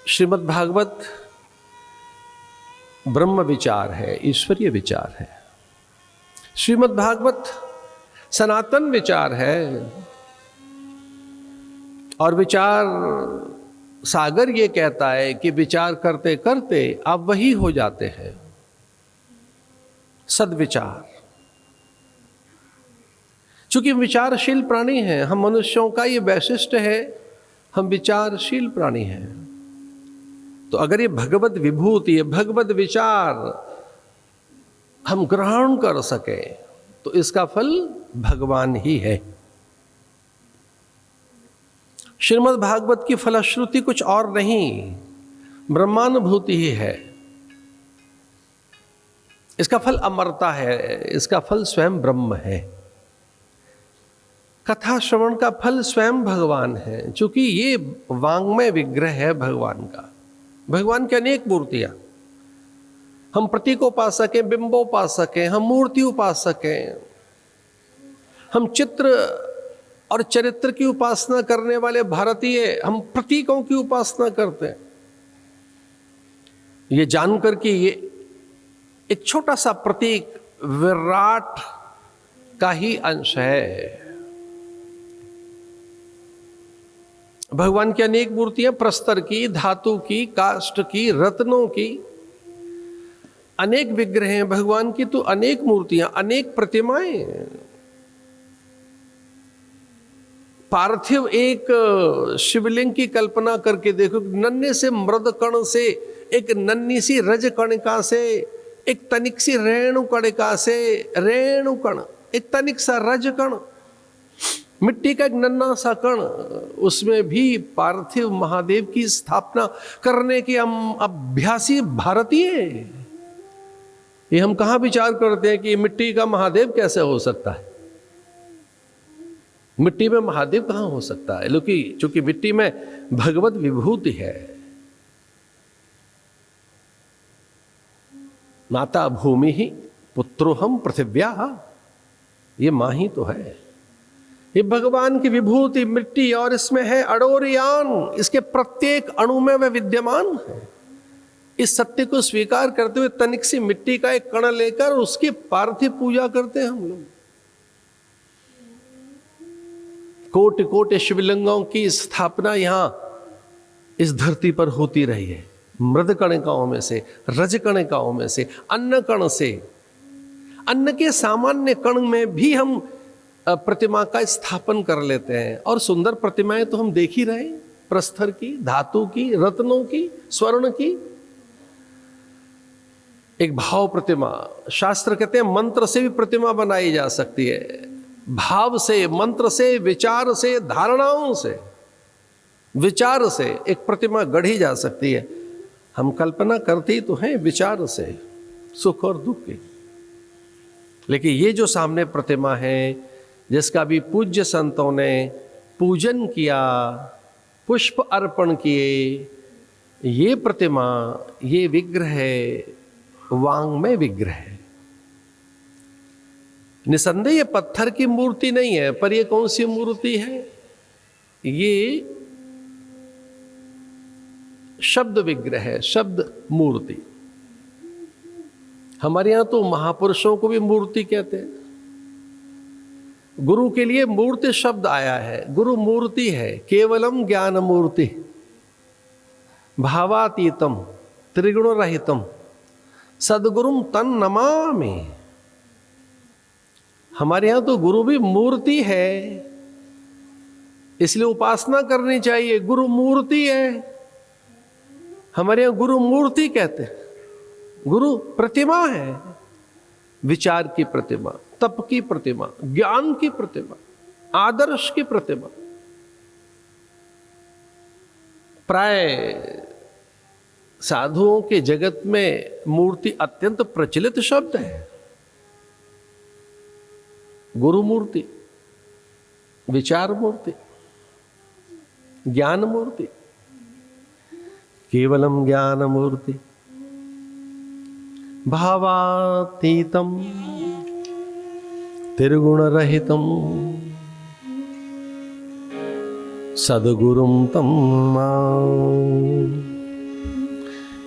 श्रीमद् भागवत ब्रह्म विचार है, ईश्वरीय विचार है। श्रीमद् भागवत सनातन विचार है और विचार सागर ये कहता है कि विचार करते करते आप वही हो जाते हैं, सद्विचार। चूंकि हम विचारशील प्राणी हैं, हम मनुष्यों का ये वैशिष्ट्य है, हम विचारशील प्राणी हैं। तो अगर ये भगवत विभूति, ये भगवत विचार हम ग्रहण कर सके तो इसका फल भगवान ही है। श्रीमद् भागवत की फलश्रुति कुछ और नहीं, ब्रह्मानुभूति ही है। इसका फल अमरता है, इसका फल स्वयं ब्रह्म है। कथा श्रवण का फल स्वयं भगवान है, क्योंकि ये वांग्मय विग्रह है भगवान का। भगवान की अनेक मूर्तियां, हम प्रतीक उपासक हैं, बिंब उपासक हैं, हम मूर्ति उपासक हैं, हम चित्र और चरित्र की उपासना करने वाले भारतीय, हम प्रतीकों की उपासना करते हैं। ये जानकर कि ये एक छोटा सा प्रतीक विराट का ही अंश है। भगवान की अनेक मूर्तियां, प्रस्तर की, धातु की, काष्ठ की, रत्नों की, अनेक विग्रह हैं भगवान की। तो अनेक मूर्तियां, अनेक प्रतिमाएं। पार्थिव एक शिवलिंग की कल्पना करके देखो, नन्हे से मृद कण से, एक नन्ही सी रज कणिका से, एक तनिक सी रेणु कणिका से, रेणु कण, एक तनिक सा रज कण, मिट्टी का एक नन्हा सा कण, उसमें भी पार्थिव महादेव की स्थापना करने के हम अभ्यासी भारतीय। ये हम कहां विचार करते हैं कि मिट्टी का महादेव कैसे हो सकता है? मिट्टी में महादेव कहां हो सकता है? क्योंकि मिट्टी में भगवत विभूति है। माता भूमि ही पुत्रोहम पृथिव्या, ये मां ही तो है। ये भगवान की विभूति मिट्टी, और इसमें है अडोरियान, इसके प्रत्येक अणु में वह विद्यमान है। इस सत्य को स्वीकार करते हुए तनिक सी मिट्टी का एक कण लेकर उसकी पार्थिव पूजा करते हैं हम लोग। कोटि कोटि शिवलिंगों की स्थापना यहां इस धरती पर होती रही है। मृद कणिकाओं में से, रज कणिकाओं में से, अन्न कण से, अन्न के सामान्य कण में भी हम प्रतिमा का स्थापन कर लेते हैं। और सुंदर प्रतिमाएं तो हम देख ही रहे हैं, प्रस्तर की, धातु की, रत्नों की, स्वर्ण की। एक भाव प्रतिमा, शास्त्र कहते हैं मंत्र से भी प्रतिमा बनाई जा सकती है। भाव से, मंत्र से, विचार से, धारणाओं से, विचार से एक प्रतिमा गढ़ी जा सकती है। हम कल्पना करते ही तो हैं विचार से, सुख और दुख की। लेकिन ये जो सामने प्रतिमा है, जिसका भी पूज्य संतों ने पूजन किया, पुष्प अर्पण किए, ये प्रतिमा, ये विग्रह वांग्मय विग्रह है। निसंदेह ये पत्थर की मूर्ति नहीं है, पर ये कौन सी मूर्ति है? ये शब्द विग्रह है, शब्द मूर्ति। हमारे यहां तो महापुरुषों को भी मूर्ति कहते हैं। गुरु के लिए मूर्ति शब्द आया है। गुरु मूर्ति है, केवलम ज्ञान मूर्ति, भावातीतम, त्रिगुण रहितम, सदगुरुम तन नमामि। हमारे यहां तो गुरु भी मूर्ति है, इसलिए उपासना करनी चाहिए। गुरु मूर्ति है, हमारे यहां गुरु मूर्ति कहते हैं। गुरु प्रतिमा है, विचार की प्रतिमा, तप की प्रतिमा, ज्ञान की प्रतिमा, आदर्श की प्रतिमा। प्राय साधुओं के जगत में मूर्ति अत्यंत प्रचलित शब्द है। गुरु मूर्ति, विचार मूर्ति, ज्ञान मूर्ति, केवलम ज्ञान मूर्ति, भावातीतम, त्रिगुण रहितम, सद्गुरुम तम मां।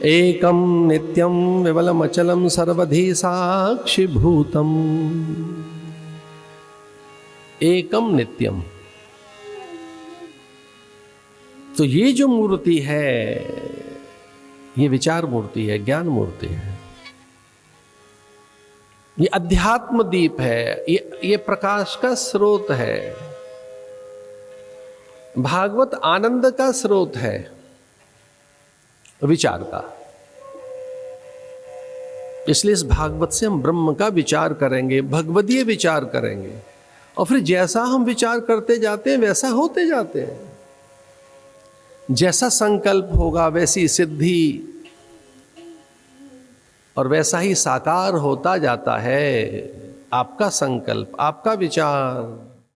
एकम नित्यम विमलम अचलम सर्वधि साक्षिभूतम। एकम नित्यम। तो ये जो मूर्ति है ये विचार मूर्ति है, ज्ञान मूर्ति है, ये अध्यात्म दीप है, ये प्रकाश का स्रोत है, भागवत आनंद का स्रोत है, विचार का। इसलिए इस भागवत से हम ब्रह्म का विचार करेंगे, भगवदीय विचार करेंगे, और फिर जैसा हम विचार करते जाते हैं वैसा होते जाते हैं। जैसा संकल्प होगा वैसी सिद्धि और वैसा ही साकार होता जाता है आपका संकल्प, आपका विचार।